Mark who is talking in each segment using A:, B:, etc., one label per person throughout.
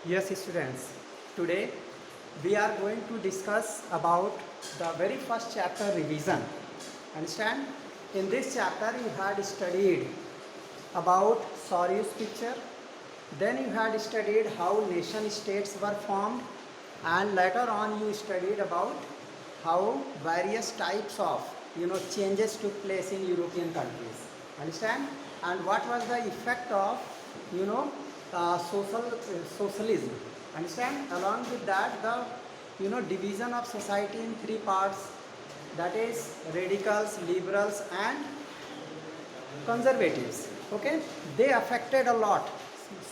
A: Yes, students. Today we are going to discuss about the very first chapter revision. Understand? In this chapter you had studied about Soros picture. Then you had studied how nation states were formed, and later on you studied about how various types of changes took place in European countries. Understand? And what was the effect of you know socialism. Understand? Along with that, the division of society in three parts, that is radicals, liberals, and conservatives. Okay, they affected a lot,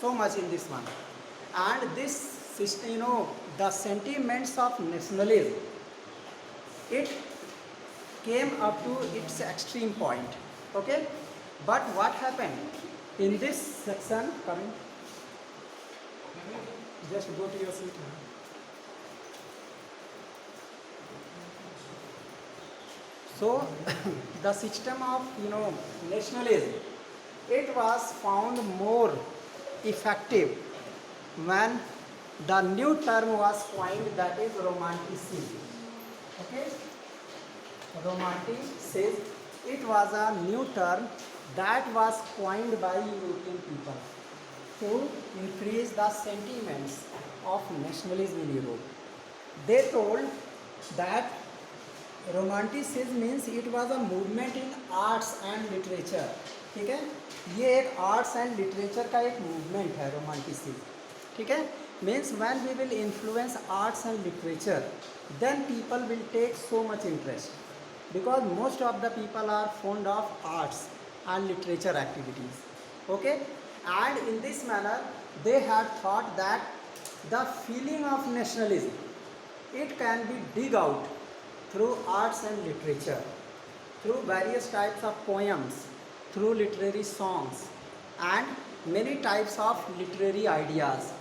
A: so much in this one. And this system, the sentiments of nationalism, it came up to its extreme point. Okay, but what happened in this section? Coming, just go to your seat. So the system of nationalism, it was found more effective when the new term was coined, that is romanticism. Okay, romanticism, it was a new term that was coined by European people to increase the sentiments of nationalism in Europe. They told that romanticism means it was a movement in arts and literature. ठीक है, ये एक arts and literature का एक movement है romanticism. ठीक है, means when we will influence arts and literature, then people will take so much interest because most of the people are fond of arts and literature activities. Okay, and in this manner they had thought that the feeling of nationalism, it can be dig out through arts and literature, through various types of poems, through literary songs, and many types of literary ideas.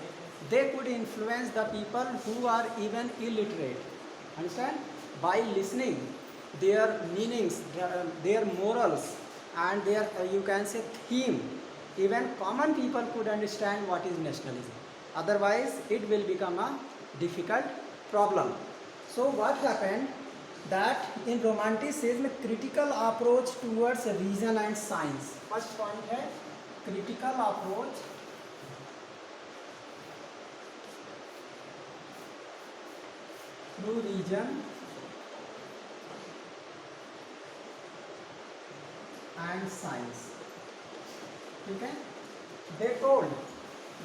A: They could influence the people who are even illiterate. Understand? By listening their meanings, their morals, and their you can say theme, even common people could understand what is nationalism. Otherwise it will become a difficult problem. So what happened, that in romanticism critical approach towards reason and science. First point है critical approach through reason and science. ठीक है, they told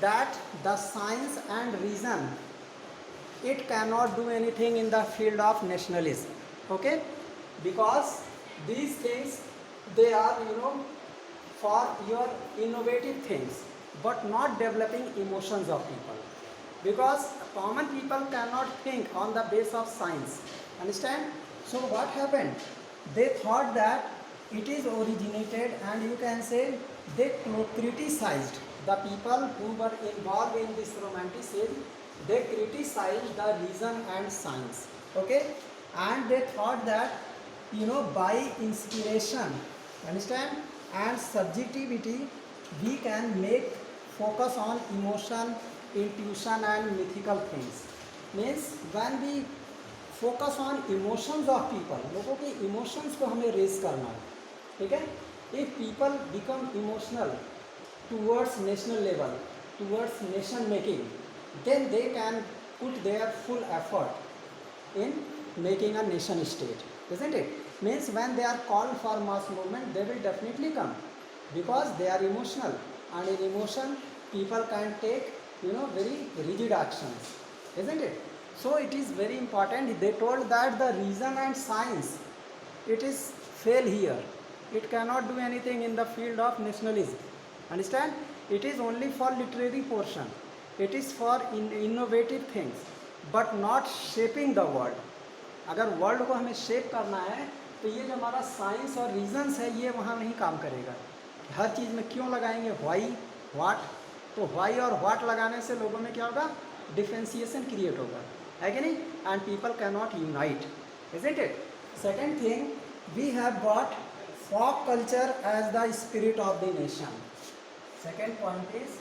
A: that the science and reason, it cannot do anything in the field of nationalism. Okay, because these things, they are for your innovative things, but not developing emotions of people, because common people cannot think on the base of science. Understand? So what happened, they thought that it is originated, and you can say they criticized the people who were involved in this romanticism. They criticized the reason and science. Okay, and they thought that by inspiration, understand, and subjectivity, we can make focus on emotion, intuition, and mythical things. Means when we focus on emotions of people, लोगों के emotions को हमें raise करना है. ठीक है, if people become emotional towards national level, towards nation making, then they can put their full effort in making a nation state, isn't it? Means when they are called for mass movement, they will definitely come, because they are emotional, and in emotion people can take very rigid actions, isn't it? So it is very important. They told that the reason and science, it is fail here. It cannot do anything in the field of nationalism. Understand? It is only for literary portion. It is for innovative things, but not shaping the world. अगर world को हमें shape करना है, तो ये जो हमारा science और रीजंस है, ये वहाँ नहीं काम करेगा. हर चीज़ में क्यों लगाएंगे व्हाई व्हाट, तो व्हाई और व्हाट लगाने से लोगों में क्या होगा, डिफ्रेंसिएशन क्रिएट होगा, है कि नहीं, and people can not unite, isn't it? Second thing, we have got folk culture as the spirit of the nation. Second point is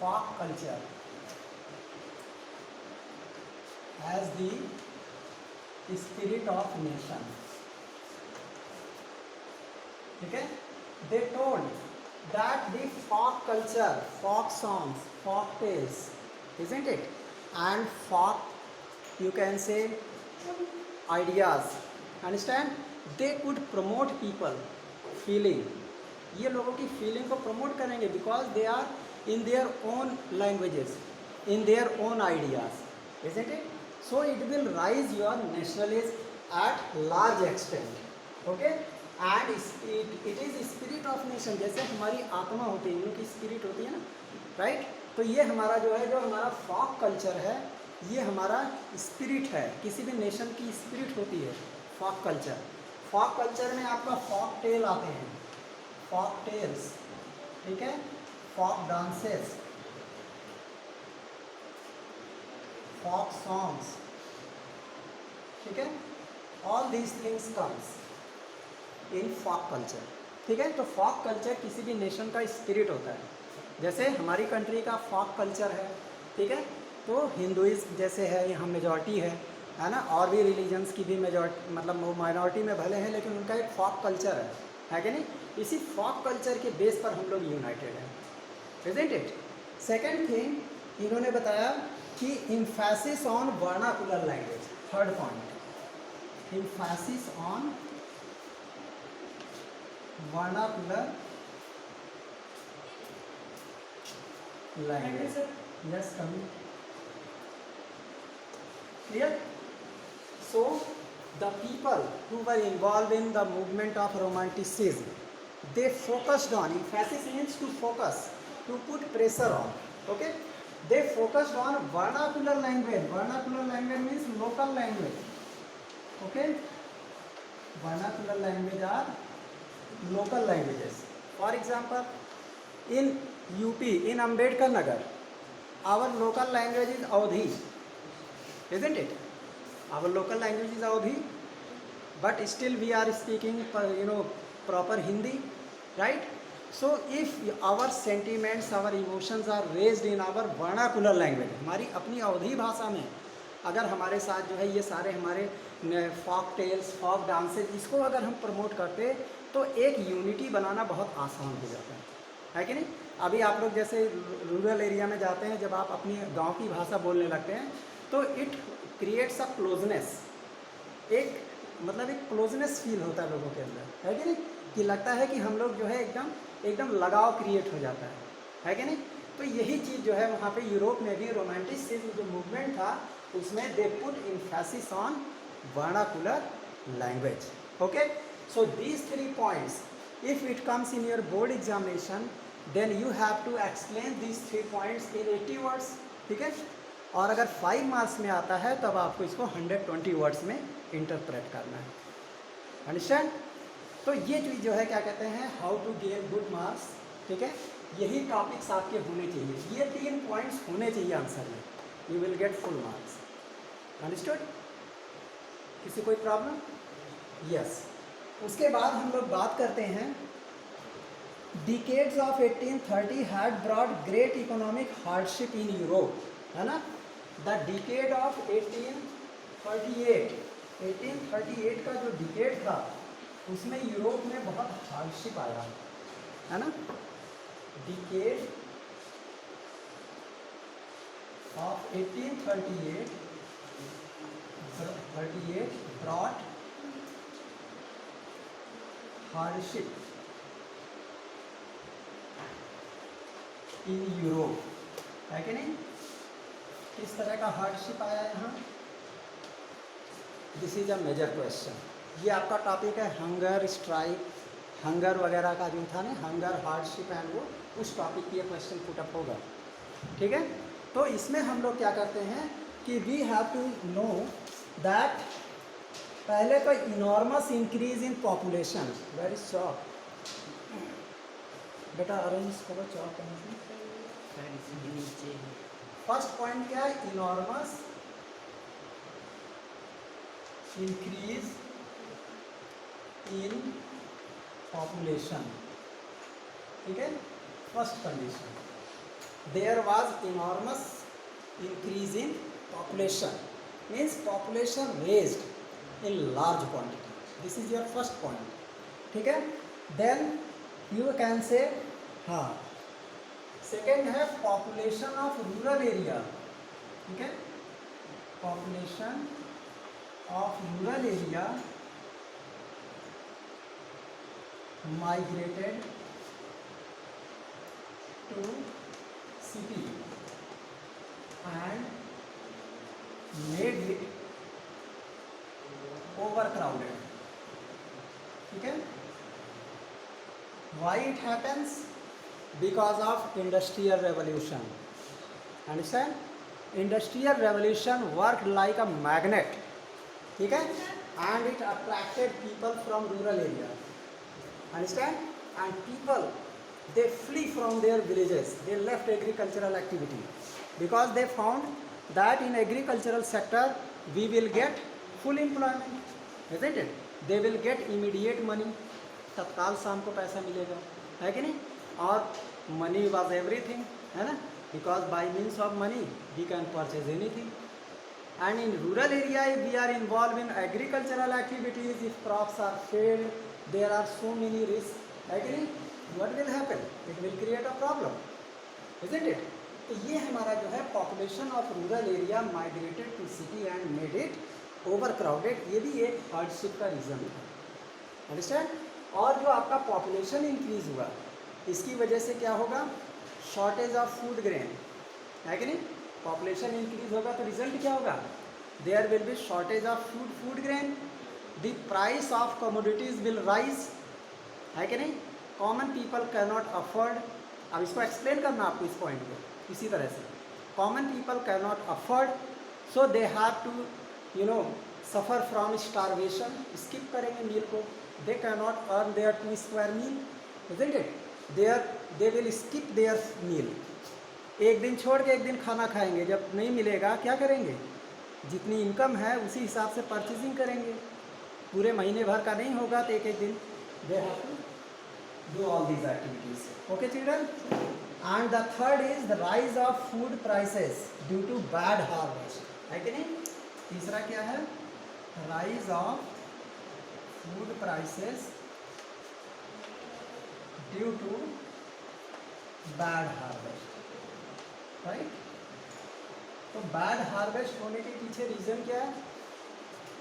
A: folk culture. as the spirit of nation. ठीक है, they told that the folk culture, folk songs, folk tales, isn't it, and folk, you can say, ideas, understand, they could promote people feeling, ये लोगों की feeling को promote करेंगे because they are in their own languages, in their own ideas, isn't it? So it will rise your nationalism at large extent, okay? And it is spirit of nation, जैसे हमारी आत्मा होती है, इनकी spirit होती है ना, राइट? तो ये हमारा जो है, जो हमारा फॉक कल्चर है, ये हमारा स्पिरिट है, किसी भी नेशन की स्पिरिट होती है फॉक कल्चर. फॉक कल्चर में आपका फॉक टेल आते हैं, फॉक टेल्स, ठीक है, फॉक डांसेस, फॉक सॉन्ग्स, ठीक है, all these things comes in folk culture. ठीक है, तो फॉक कल्चर किसी भी नेशन का स्पिरिट होता है. जैसे हमारी कंट्री का फॉक कल्चर है, ठीक है, तो हिंदुइज्म जैसे है, यहाँ मेजॉरिटी है ना, और भी रिलीजन्स की भी मेजॉरिटी, मतलब वो माइनॉरिटी में भले हैं लेकिन उनका एक फॉक कल्चर है कि नहीं? इसी फॉक कल्चर के बेस पर हम लोग यूनाइटेड हैं, इजंट इट? सेकेंड थिंग इन्होंने बताया कि emphasis on vernacular language. Third point, emphasis on vernacular language. Yes, coming. Clear? So the people who were involved in the movement of romanticism, they focused on, emphasis means to focus, to put pressure on, okay? They focused on vernacular language. Vernacular language means local language, okay? Vernacular language are local languages. For example, in UP, in Ambedkar Nagar, our local language is Awadhi, isn't it? Our local language is Awadhi, but still we are speaking, proper Hindi, right? So if our sentiments, our emotions are raised in our vernacular language, हमारी अपनी अवधी भाषा में अगर हमारे साथ जो है ये सारे हमारे फॉक टेल्स, फॉक डांसेस, इसको अगर हम प्रमोट करते तो एक यूनिटी बनाना बहुत आसान हो जाता है कि नहीं? अभी आप लोग जैसे रूरल एरिया में जाते हैं, जब आप अपनी गांव की भाषा बोलने लगते हैं तो इट क्रिएट्स अ क्लोजनेस, एक मतलब एक क्लोजनेस फील होता है लोगों के अंदर, है कि नहीं? कि लगता है कि हम लोग जो है एकदम लगाव क्रिएट हो जाता है कि नहीं? तो यही चीज़ जो है वहाँ पे यूरोप में भी रोमांटिसिज्म जो मूवमेंट था उसमें they put emphasis on vernacular language, okay? So these 3 points, if it comes in your board examination then you have to explain these 3 points in 80 words, ठीक है? और अगर 5 मार्क्स में आता है तब आपको इसको 120 वर्ड्स में इंटरप्रेट करना है, अंडरस्टैंड? तो ये चीज़ जो है क्या कहते हैं, how to gain good marks, ठीक है? यही टॉपिक्स आपके होने चाहिए, ये 3 पॉइंट्स होने चाहिए आंसर में, you will get full marks, understood? किसी कोई प्रॉब्लम? यस. उसके बाद हम लोग बात करते हैं, decades of 1830 had brought great economic hardship in Europe, है ना? द डिकेड ऑफ 1838 का जो डिकेड था उसमें यूरोप में बहुत हार्डशिप आया, है ना? Decade of 1838 brought hardship in Europe, है कि नहीं? किस तरह का हार्डशिप आया यहाँ? This is a major question. ये आपका टॉपिक है हंगर स्ट्राइक, हंगर वगैरह का जो था ना, हंगर, हार्डशिप एंड वो, उस टॉपिक की ये क्वेश्चन पुटअप होगा, ठीक है? तो इसमें हम लोग क्या करते हैं कि we have to know that पहले तो enormous increase in population. Where is chalk? बेटा अरेंज करो चॉक कहीं से. फर्स्ट पॉइंट क्या है? इनॉर्मस इंक्रीज इन पॉपुलेशन, ठीक है? First condition, there was enormous increase in population. means population raised in large quantity. This is your first point. ठीक है, then you can say हाँ. सेकेंड है पॉपुलेशन ऑफ रूरल एरिया. ठीक है, population of rural area migrated to city and made it overcrowded. ठीक है, why it happens? Because of industrial revolution. Understand? Industrial revolution worked like a magnet. ठीक है, and it attracted people from rural area. Understand? And people, they flee from their villages. They left agricultural activity because they found that in agricultural sector we will get full employment, isn't it? They will get immediate money. तत्काल शाम को पैसा मिलेगा, है कि नहीं? और money was everything, है ना? Because by means of money we can purchase anything. And in rural area, if we are involved in agricultural activities, if crops are failed, there are so many risks. Agree? What will happen? It will create a problem, isn't it? तो ये हमारा जो है population of rural area migrated to city and made it over crowded, ये भी एक hardship का reason है. अंडरस्टैंड? और जो आपका पॉपुलेशन इंक्रीज हुआ, इसकी वजह से क्या होगा? शॉर्टेज ऑफ फूड ग्रेन, है कि नहीं? पॉपुलेशन इंक्रीज होगा तो रिजल्ट क्या होगा? There will be shortage of food grain, the price of commodities will rise, है कि नहीं? Common people can not afford. अब इसको एक्सप्लेन करना आपको इस पॉइंट को इसी तरह से. Common people can not afford, so they have to suffer from starvation. Skip करेंगे मील को. They can not earn their 2 square meal, isn't it? They will skip their meal. एक दिन छोड़ के एक दिन खाना खाएंगे. जब नहीं मिलेगा क्या करेंगे? जितनी इनकम है उसी हिसाब से परचेजिंग करेंगे. पूरे महीने भर का नहीं होगा तो एक एक दिन they have to do all these activities. Okay children? And the third is the rise of food prices due to bad harvest, है कि नहीं? तीसरा क्या है? rise of food prices due to bad harvest, right? तो bad harvest होने के पीछे रीजन क्या है?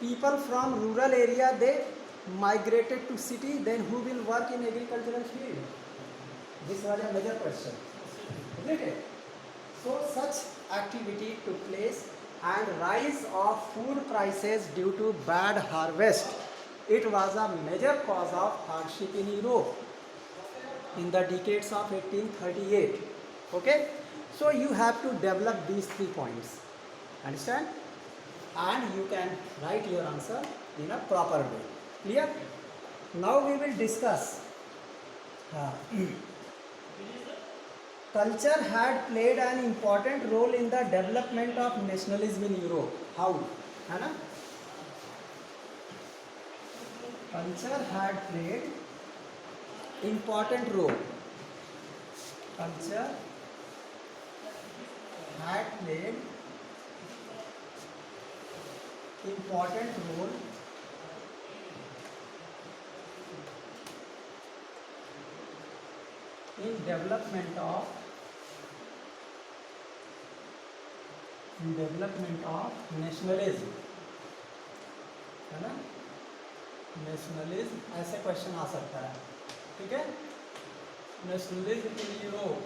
A: People from rural area they migrated to city, then who will work in agricultural field? This was a major question, isn't it? So such activity took place and rise of food prices due to bad harvest. It was a major cause of hardship in Europe in the decades of 1838. Okay, so you have to develop these 3 points, understand? And you can write your answer in a proper way. Clear? Now we will discuss. Culture had played an important role in the development of nationalism in Europe. How? है ना? Culture had played important role. Culture had played important role in development of nationalism, है ना? Nationalism ऐसे question आ सकता है. ठीक है, nationalism in Europe.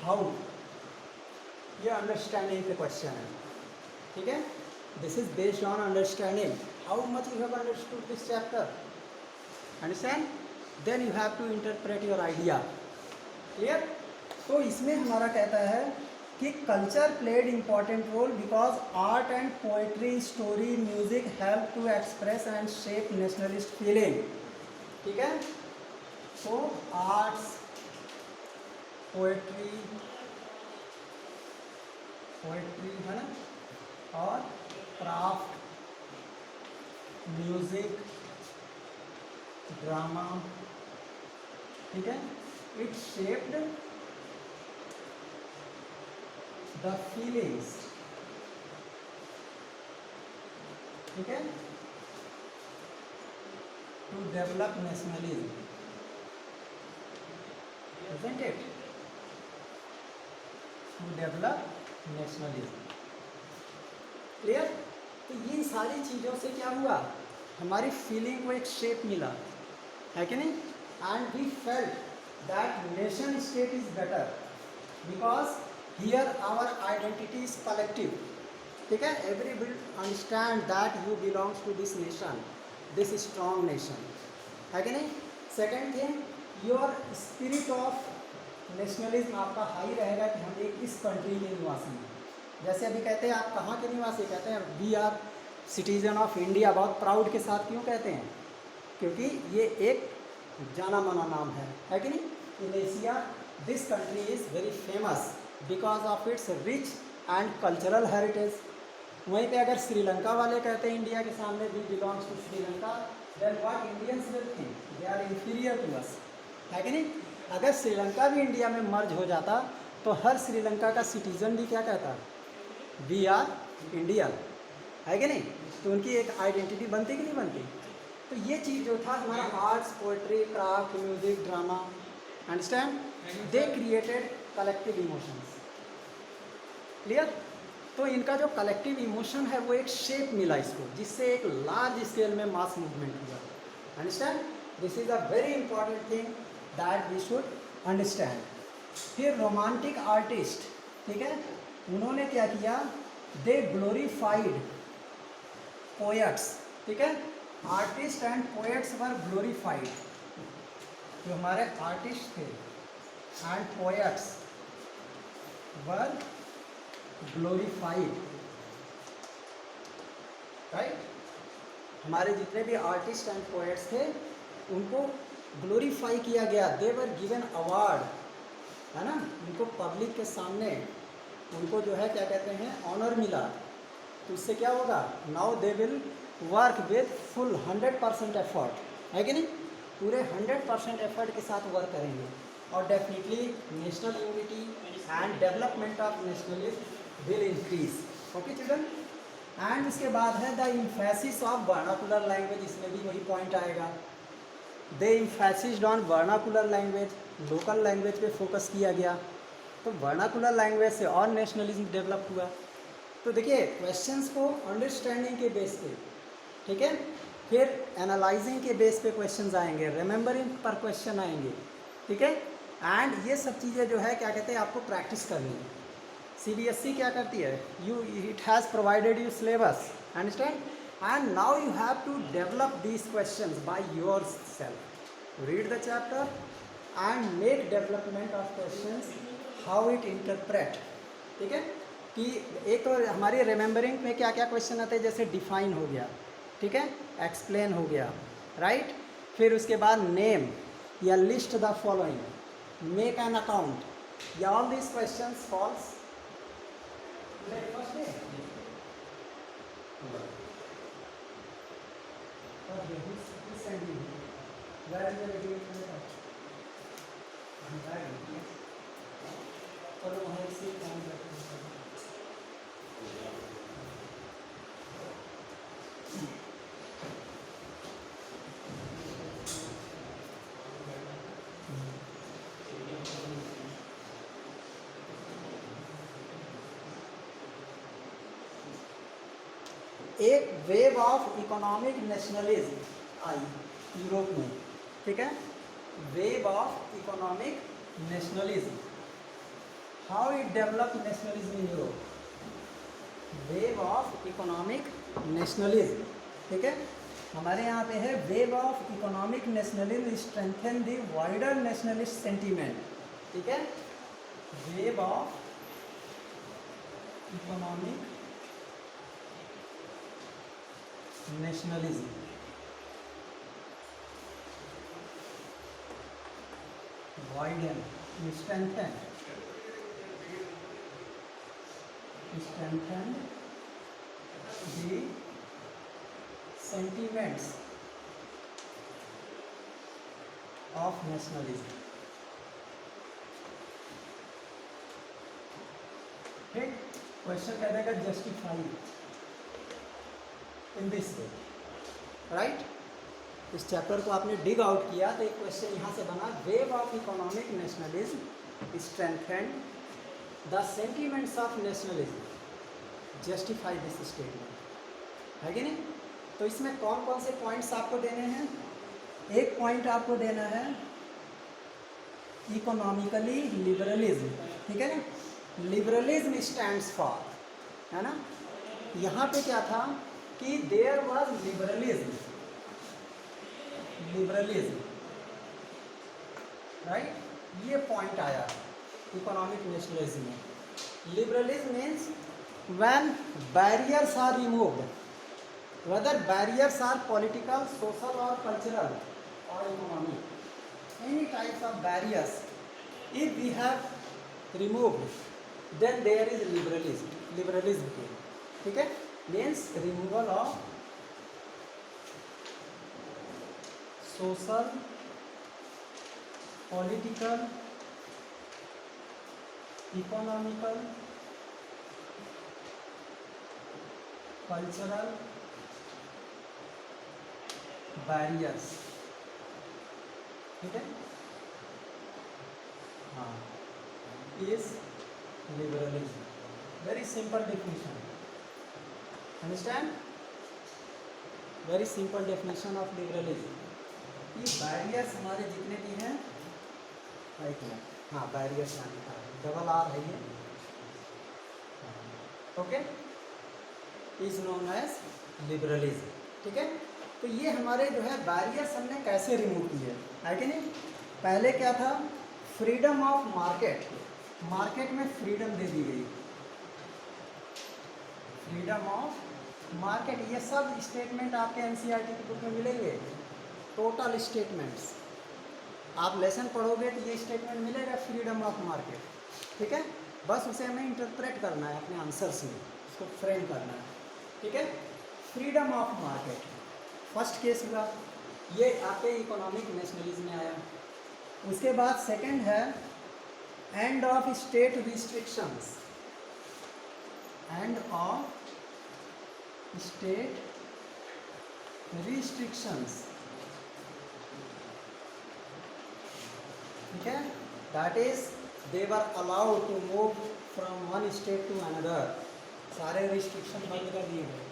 A: How? ये अंडरस्टैंडिंग पे क्वेश्चन है. ठीक है, this is based on understanding. How much you have understood this chapter? Understand? Then you have to interpret your idea. Clear? तो इसमें हमारा कहता है कि culture played important role because art and poetry, story, music help to express and shape nationalist feeling. ठीक है, तो arts, poetry है ना, और क्राफ्ट, म्यूजिक, ड्रामा, ठीक है, इट शेप्ड द फीलिंग्स, ठीक है, to develop nationalism, isn't it? To develop nationalism. Clear? तो ये सारी चीज़ों से क्या हुआ, हमारी फीलिंग को एक शेप मिला, है कि नहीं? And we felt that nation state is better because here our identity is collective, ठीक है, every will understand that you belongs to this nation, this strong nation, है कि नहीं? Second thing, your spirit of nationalism आपका high रहेगा कि हम एक इस कंट्री के निवासी हैं। जैसे अभी कहते हैं आप कहाँ के निवासी, कहते हैं we are citizen of India, बहुत प्राउड के साथ क्यों कहते हैं? क्योंकि ये एक जाना माना नाम है कि नहीं? In Asia this country is very famous because of its rich and cultural heritage. वहीं पे अगर श्रीलंका वाले कहते हैं इंडिया के सामने we belongs to Sri Lanka, then what Indians will think, they are inferior to us, है कि नहीं? अगर श्रीलंका भी इंडिया में मर्ज हो जाता तो हर श्रीलंका का सिटीजन भी क्या कहता, वी आर इंडियन, है कि नहीं? तो उनकी एक आइडेंटिटी बनती कि नहीं बनती? तो ये चीज़ जो था हमारा arts, poetry, craft, music, drama, understand, they created collective emotions, clear? तो इनका जो कलेक्टिव इमोशन है वो एक शेप मिला इसको, जिससे एक लार्ज स्केल में मास मूवमेंट हुआ, understand? This is a very important thing that we should understand. फिर रोमांटिक आर्टिस्ट, ठीक है, उन्होंने क्या किया, दे ग्लोरीफाइड पोएट्स, ठीक है, artist and poets were glorified, जो हमारे आर्टिस्ट थे and poets were glorified, right? हमारे जितने भी आर्टिस्ट एंड पोएट्स थे उनको ग्लोरीफाई किया गया, दे वर गिवन अवार्ड, है ना, उनको पब्लिक के सामने उनको जो है क्या कहते हैं, ऑनर मिला। तो इससे क्या होगा, now they will work with full 100% effort, है कि नहीं? पूरे 100% एफर्ट के साथ वर्क करेंगे और definitely national unity and development of nationalism will increase, okay children? And उसके बाद है the emphasis of vernacular language, इसमें भी वही पॉइंट आएगा, they emphasised on vernacular language, local language पे फोकस किया गया, तो वर्नाकुलर लैंग्वेज से और नेशनलिज्म डेवलप हुआ। तो देखिए क्वेश्चंस को अंडरस्टैंडिंग के बेस पे, ठीक है, फिर एनालाइजिंग के बेस पे क्वेश्चंस आएंगे, रिमेंबरिंग पर क्वेश्चन आएंगे, ठीक है, एंड ये सब चीज़ें जो है क्या कहते हैं आपको प्रैक्टिस करनी है। सीबीएसई क्या करती है, you it has provided you syllabus, understand, and now you have to develop these questions by yourself, read the chapter and make development of questions how it interpret, ठीक है? कि एक तो हमारी रिमेंबरिंग में क्या क्या क्वेश्चन आते हैं, जैसे डिफाइन हो गया, ठीक है, एक्सप्लेन हो गया, राइट? फिर उसके बाद नेम या list the following, make an account, या all this questions falls first day. एक वेव ऑफ इकोनॉमिक नेशनलिज्म आई यूरोप में, ठीक है, wave of economic nationalism, how it develop nationalism in Europe, wave of economic nationalism, ठीक है, हमारे यहाँ पे है wave of economic nationalism strengthen the wider nationalist sentiment, ठीक है, wave of economic nationalism, widen, strengthen the sentiments of nationalism, ठीक? Question कह देगा justify in this way, right. इस चैप्टर को आपने डिग आउट किया तो एक क्वेश्चन यहाँ से बना, wave of economic nationalism strengthened the sentiments of nationalism, justify this statement, है कि नहीं। तो इसमें कौन कौन से पॉइंट्स आपको देने हैं। एक पॉइंट आपको देना है इकोनॉमिकली लिबरलिज्म, ठीक है ना। लिबरलिज्म स्टैंड्स फॉर, है ना। यहाँ पे क्या था कि there was liberalism, liberalism, right, ये पॉइंट आया इकोनॉमिक नेशनलिज्म में। Liberalism means when barriers are removed, whether barriers are political, social or cultural or economic, any types of barriers, if we have removed, then there is liberalism, liberalism के, ठीक है, means removal of social, political, economical, cultural barriers, ठीक है, हाँ, is liberalism. Very simple definition, understand, very simple definition of liberalism. ये barriers हमारे जितने भी हैं, राइट में, हाँ बैरियर्स यहाँ लिखा है, डबल आर है ये, okay, is known as liberalism, ठीक है। तो ये हमारे जो है बैरियर्स हमने कैसे रिमूव किए, है कि नहीं। पहले क्या था, फ्रीडम ऑफ मार्केट, मार्केट में फ्रीडम दे दी गई, फ्रीडम ऑफ मार्केट, ये सब स्टेटमेंट आपके एनसीईआरटी की बुक में मिलेंगे, टोटल स्टेटमेंट्स। आप लेसन पढ़ोगे तो ये स्टेटमेंट मिलेगा, फ्रीडम ऑफ मार्केट, ठीक है। बस उसे हमें इंटरप्रेट करना है अपने आंसर्स में, उसको फ्रेम करना है, ठीक है। Freedom of market first case हुआ, ये आपके इकोनॉमिक नेशनलिज्म में आया। उसके बाद सेकंड है end of state restrictions, end of state restrictions, ठीक है, that is they were allowed to move from one state to another, सारे रिस्ट्रिक्शन बंद कर दिए गए,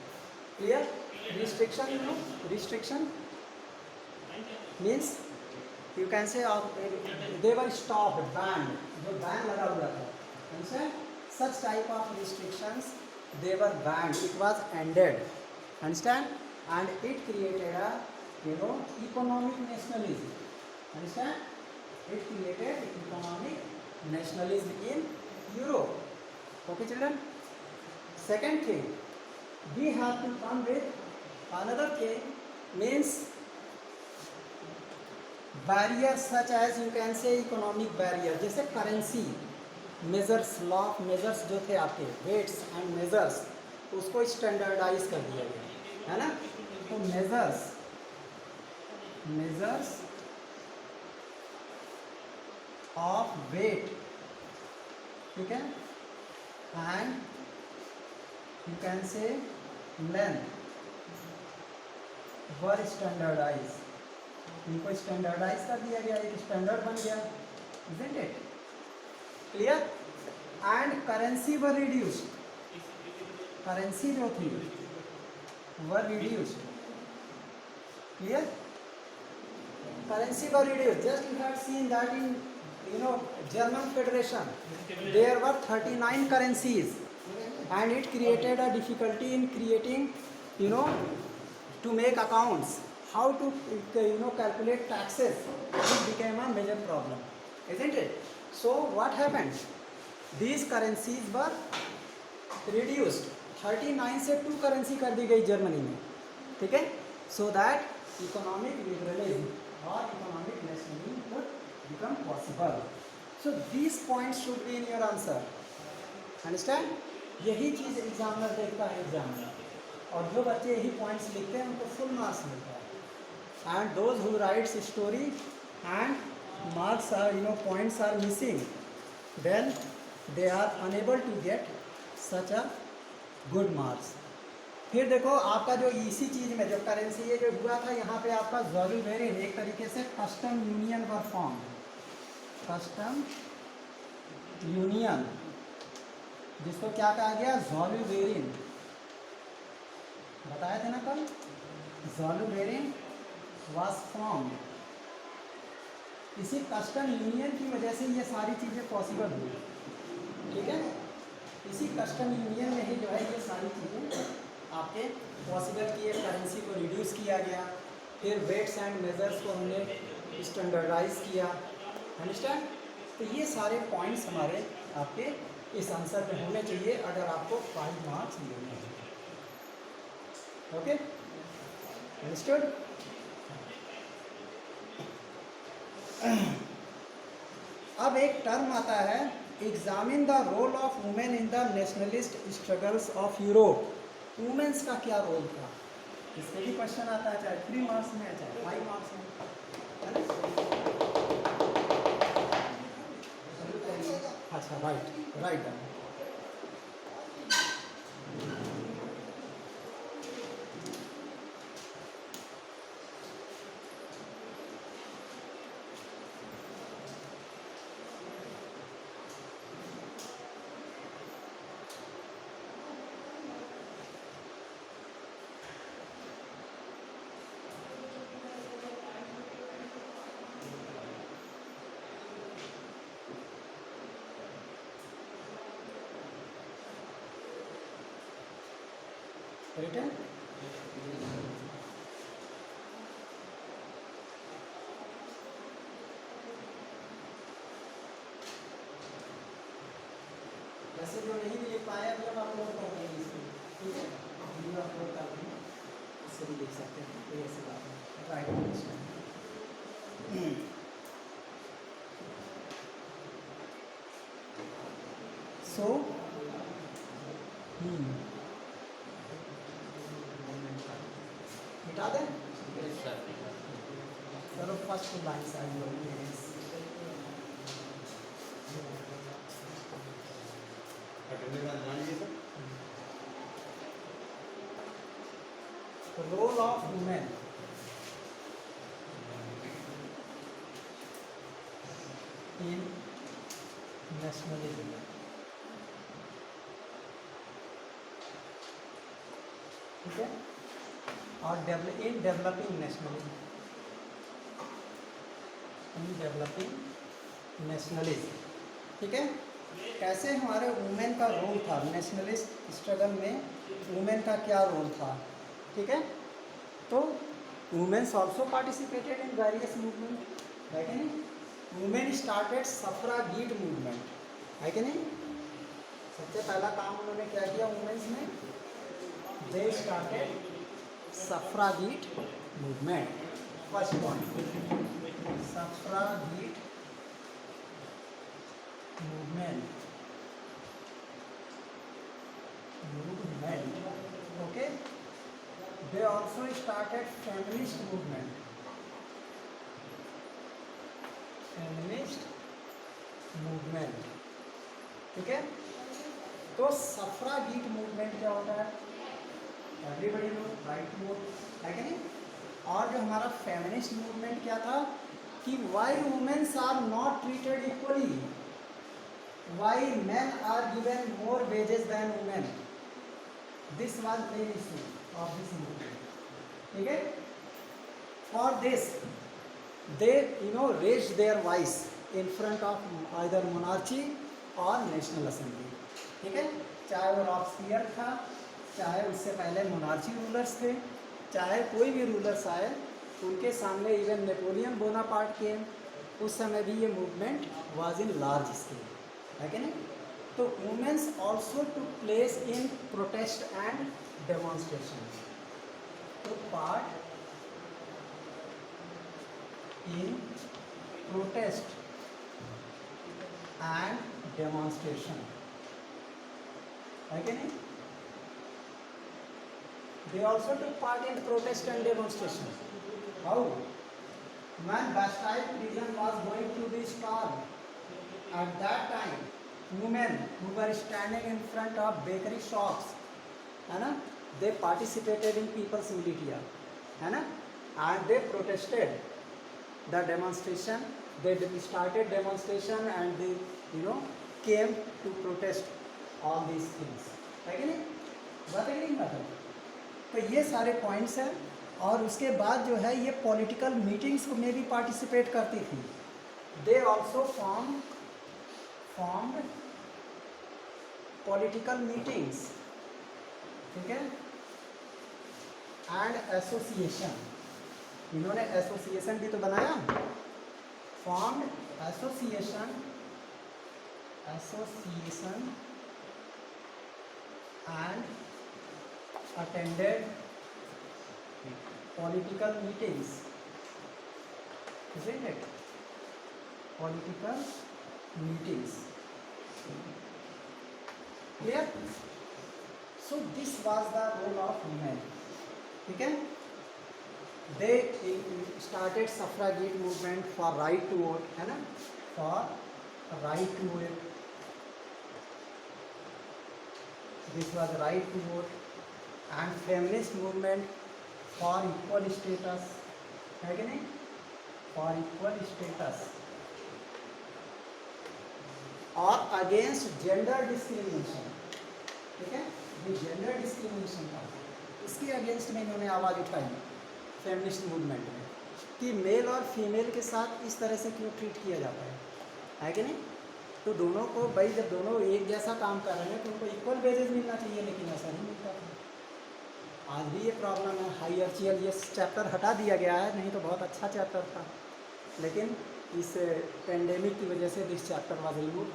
A: clear. Restriction, you know, restriction means you can say they were stopped, banned, जो ban लगा हुआ था, understand, such type of restrictions they were banned, it was ended, understand, and it created a, you know, economic nationalism, understand, it created economic nationalism in Europe, okay children. Second thing, we have to come with another thing, means barriers such as you can say economic barrier, जैसे currency measures, law of measures जो थे आपके, weights and measures, उसको standardise कर दिया गया, है ना। तो मेजर्स, मेजर्स ऑफ वेट, ठीक है, and you can say length were standardize, इनको स्टैंडर्डाइज कर दिया गया, एक स्टैंडर्ड बन गया, isn't it? Clear. And currency were reduced, currency जो थी were reduced, clear, currency were reduced. Just you have seen that in, you know, German Federation there were 39 currencies and it created a difficulty in creating, you know, to make accounts, how to, you know, calculate taxes, it became a major problem, isn't it? So what happened, these currencies were reduced, 39 से 2 currency कर दी गई Germany में, ठीक है, so that economic liberalism or economic nationalism could become possible. So these points should be in your answer, understand, यही चीज़ examiner देखता है exam में, और जो बच्चे यही पॉइंट्स लिखते हैं उनको फुल मार्क्स मिलता है, and those who writes story and marks are, you know, points are missing, then they are unable to get such a good marks. फिर देखो आपका जो इसी चीज़ में जो करेंसी ये जो हुआ था यहाँ पे आपका ज़ॉल्यूवेरिन एक तरीके से कस्टम यूनियन वर फॉर्म, कस्टम यूनियन जिसको क्या कहा गया, ज़ॉल्यूवेरिन, बताया थे ना कल, ज़ॉल्यूवेरिन वाज फॉर्म। इसी कस्टम यूनियन की वजह से ये सारी चीज़ें पॉसिबल हुई, ठीक है। इसी कस्टम यूनियन में ही जो है ये सारी चीज़ें आपके पॉसिबल किए, करेंसी को रिड्यूस किया गया, फिर वेट्स एंड मेजर्स को हमने स्टैंडर्डाइज किया, अंडरस्टैंड। तो ये सारे पॉइंट्स हमारे आपके इस आंसर में होने चाहिए अगर आपको 5 मार्क्स लेने हैं। Okay, understood. अब एक टर्म आता है, examine the role of women in the nationalist struggles of Europe. Womens का क्या रोल था, इसमें भी क्वेश्चन आता है, चाहे 3 मार्क्स में है चाहे 5 मार्क्स में, है ना। अच्छा, राइट राइट। रिटर्न वैसे जो नहीं भी लिख पाए अभी हम अपलोड कर देंगे इसमें, ठीक है, वीडियो अपलोड कर देंगे, उससे भी लिख सकते हैं, कोई ऐसी बात नहीं, राइट। सो मिटा दें, चलो फर्स्ट लाइन से role of women in nationalism, ठीक है, और in developing nationalism, in developing nationalism, ठीक है। कैसे हमारे वुमेन का रोल था नेशनलिस्ट स्ट्रगल में, वुमेन का क्या रोल था, ठीक है। तो womens also participated in various movement, है कि नहीं। वुमेन स्टार्टेड सफ्रागीट मूवमेंट, है कि नहीं। सबसे पहला काम उन्होंने क्या किया वुमेन्स ने, they started suffragette movement. First point, suffragette movement, okay. They also started feminist movement, ठीक है। तो सफ्रागीट मूवमेंट क्या होता है, एवरीबडी नो, राइट नोट, है कि नहीं। और जो हमारा फेमिनिस्ट मूवमेंट क्या था कि why womens are not treated equally, why men are given more wages than women, this was main issue of this movement, ठीक है। for this they raised their voice in front of either monarchy or national assembly, ठीक है। चाहे वो Robespierre था, चाहे उससे पहले मोनार्ची रूलर्स थे, चाहे कोई भी रूलर्स आए उनके सामने, इवन नेपोलियन बोनापार्ट के, उस समय भी ये movement was in large scale, है कि नहीं। तो womens also took place in protest and demonstration, तो part in protest and demonstration, है कि नहीं। They also took part in protest and demonstration. How, when Bastille prison was going to be stormed, at that time women who were standing in front of bakery shops, है ना, they participated in people's militia, है ना, and they protested the demonstration. They started demonstration and they, you know, came to protest all these things. है कि नहीं, बात है कि नहीं बात है? तो ये सारे पॉइंट्स हैं। और उसके बाद जो है ये पॉलिटिकल मीटिंग्स में भी पार्टिसिपेट करती थी। They also formed political meetings, ठीक है, एंड एसोसिएशन। इन्होंने एसोसिएशन भी तो बनाया, formed association and attended political meetings, isn't it? Political meetings. Clear? So this was the role of women. ठीक है? They started suffragette movement for right to vote, है ना? For right to vote. This was right to vote, and feminist movement for equal status, है कि नहीं, for equal status, और against gender discrimination, ठीक है, ये जेंडर डिस्क्रिमिनेशन था, इसके अगेंस्ट में इन्होंने आवाज़ उठाई फेमिनिस्ट मूवमेंट में, कि मेल और फीमेल के साथ इस तरह से क्यों ट्रीट किया जाता है कि नहीं। तो दोनों को भाई जब दोनों एक जैसा काम कर रहे हैं तो उनको इक्वल वेजेस मिलना चाहिए, लेकिन ऐसा नहीं मिलता था। आज भी ये प्रॉब्लम है। हायरार्कियल ये चैप्टर हटा दिया गया है, नहीं तो बहुत अच्छा चैप्टर था, लेकिन इस पेंडेमिक की वजह से this chapter was removed,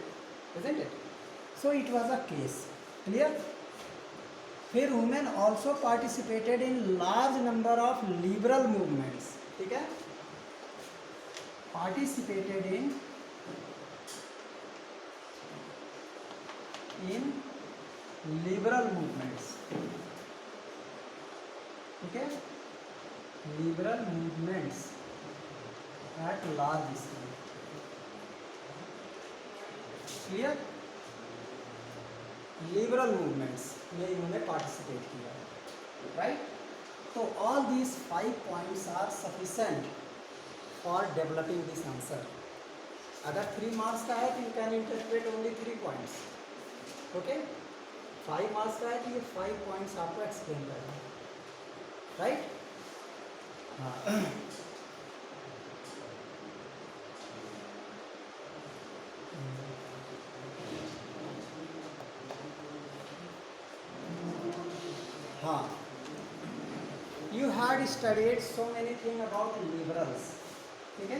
A: isn't it? So it was a case. Clear? फिर women also participated in large number of liberal movements, ठीक है, पार्टिसिपेटेड इन लिबरल मूवमेंट्स, ठीक है, liberal movements at large scale. Clear? Liberal movements में इन्होंने participate किया, right? तो all these 5 points are sufficient for developing this answer. अगर 3 marks का है तो you can interpret only 3 points, okay. 5 marks का है तो ये 5 पॉइंट्स आपको एक्सप्लेन करना है, राइट? हाँ। हाँ, you had studied so many thing about liberals, ठीक है।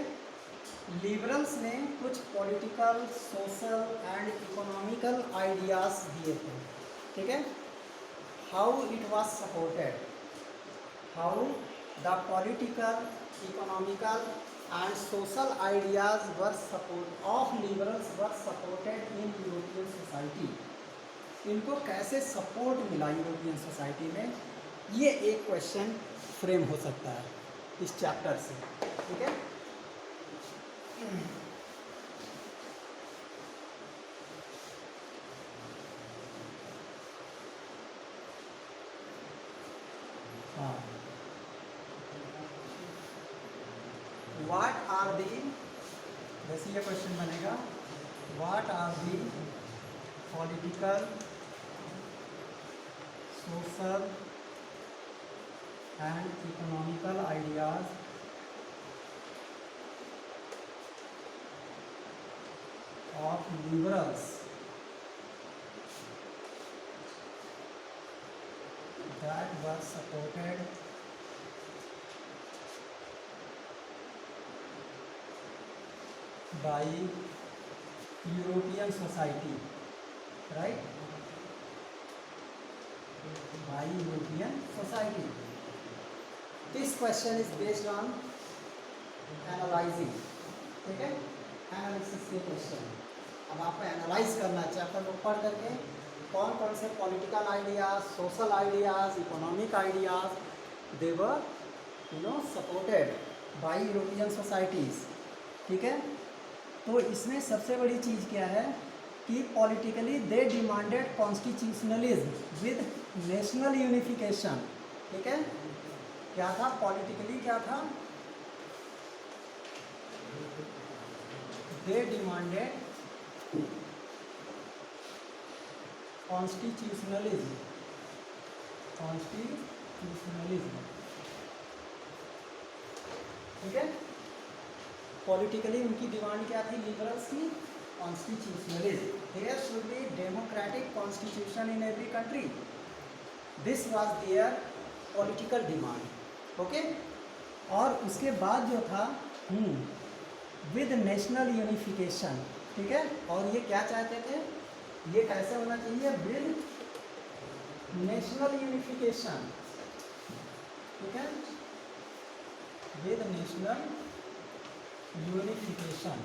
A: लिबरल्स ने कुछ political, social and economical ideas दिए थे, ठीक है। How it was supported, how the political, economical and social ideas were of liberals were supported in European society। इनको कैसे सपोर्ट मिला यूरोपियन सोसाइटी में, ये एक क्वेश्चन फ्रेम हो सकता है इस चैप्टर से, ठीक है। हाँ, व्हाट आर दी, जैसे ये क्वेश्चन बनेगा, what are the political, social and economical ideas of liberals that were supported by European society, right? By European society. This question is based on analyzing, ठीक है, एनालिसिस के क्वेश्चन। अब आपको analyse करना है चैप्टर को पढ़ करके, कौन कौन से political ideas, social ideas, economic ideas they were supported by European societies, ठीक है। तो इसमें सबसे बड़ी चीज़ क्या है कि politically they demanded constitutionalism with national unification. ठीक है, क्या था पॉलिटिकली, क्या था, दे डिमांडेड कॉन्स्टिट्यूशनलिज्म, कॉन्स्टिट्यूशनलिज्म। ठीक है, पॉलिटिकली उनकी डिमांड क्या थी, लिबरल्स की, constitutionalism. There should be democratic constitution in every country, this was their political demand. Okay, और उसके बाद जो था विद नेशनल यूनिफिकेशन। ठीक है, और ये क्या चाहते थे, ये कैसे होना चाहिए, विद नेशनल यूनिफिकेशन। ठीक है, with national unification.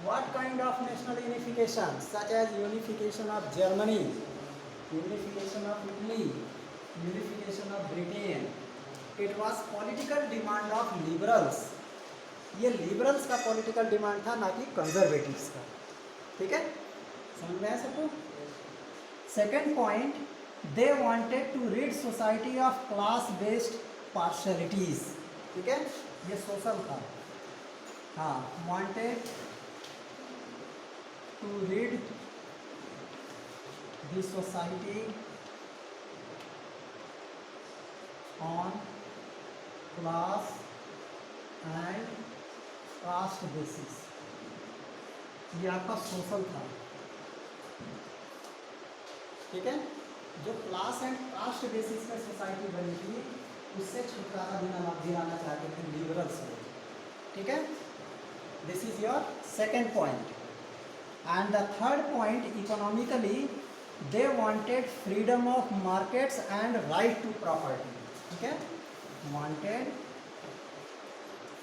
A: What kind of national unification? Such as unification of Germany, unification of Italy, unification of Britain. It was political demand of liberals. ये liberals का political demand था, ना कि conservatives का। ठीक है, समझ में आया सबको? Second point, they wanted to rid society of class-based partialities. ठीक है, ये social था। हाँ, wanted to rid the society on class and caste basis। ये आपका सोशल था। ठीक है, जो क्लास एंड कास्ट बेसिस पर सोसाइटी बनी थी उससे छुटकारा दिलाना चाहते थे लिबरल्स लोग। ठीक है, this is your second point. And the third point, economically, they wanted freedom of markets and right to property. Okay, wanted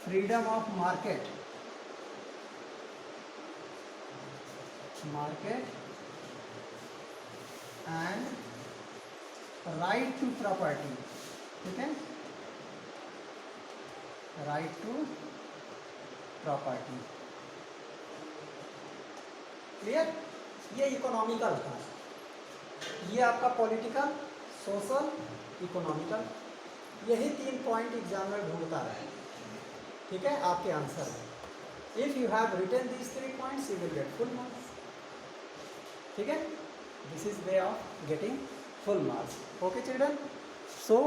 A: freedom of market and right to property. ठीक है, right to property। क्लियर, ये economical था, ये आपका political, social, economical, यही 3 point exam में ढूंढता रहे। ठीक है, आपके आंसर में if you have written these 3 points you will get full marks. ठीक है, this is way of getting full marks. Okay children, so